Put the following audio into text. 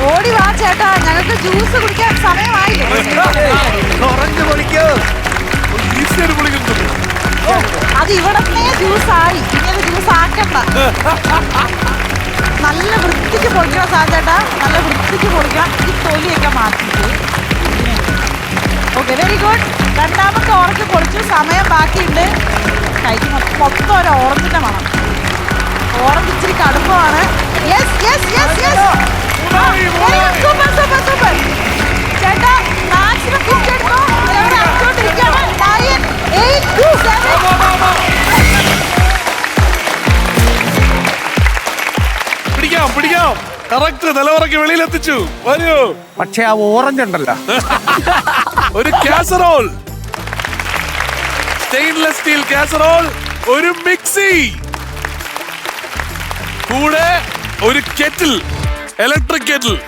ഓടി വാ ചേട്ടാ, ഞങ്ങൾക്ക് ജ്യൂസ് കുടിക്കാൻ സമയമായില്ലേ? ഓറഞ്ച് പൊളിക്കോ. അത് ഇവിടത്തെ ജ്യൂസ് ആയി, ഇനി അത് ജ്യൂസ് ആക്കണ്ട. നല്ല വൃത്തിക്ക് പൊളിക്കണം സാധേട്ടാ, നല്ല വൃത്തിക്ക് പൊളിക്കണം. ഈ തൊലിയൊക്കെ മാറ്റിയിട്ട്. Okay, very good. രണ്ടാമത്തെ ഓറഞ്ച് പൊളിച്ചു, സമയം ബാക്കിയുണ്ട്. കഴിക്കും മൊത്തം ഒരു ഓറഞ്ചിന്റെ മണം. ഓറഞ്ച് ഇച്ചിരി കടുപ്പമാണ്. Yes yes yes yes, super super super. ചേട്ടാ മാക്സിമം കുടിച്ചെടുത്തോ. അടിച്ചോണ്ടിരിക്കുകയാണ്. 9, 8, 7. പിടിക്കാം പിടിക്കാം. കറക്റ്റ് നിലവറയ്ക്ക് വെളിയിലെത്തിച്ചു. വരൂ. പക്ഷെ ആ ഓറഞ്ച് ഉണ്ടല്ലോ. ഒരു കാസറോൾ, സ്റ്റെയിൻലെസ് സ്റ്റീൽ കാസറോൾ, ഒരു മിക്സി, കൂടെ ഒരു കെറ്റിൽ, ഇലക്ട്രിക് കെറ്റിൽ.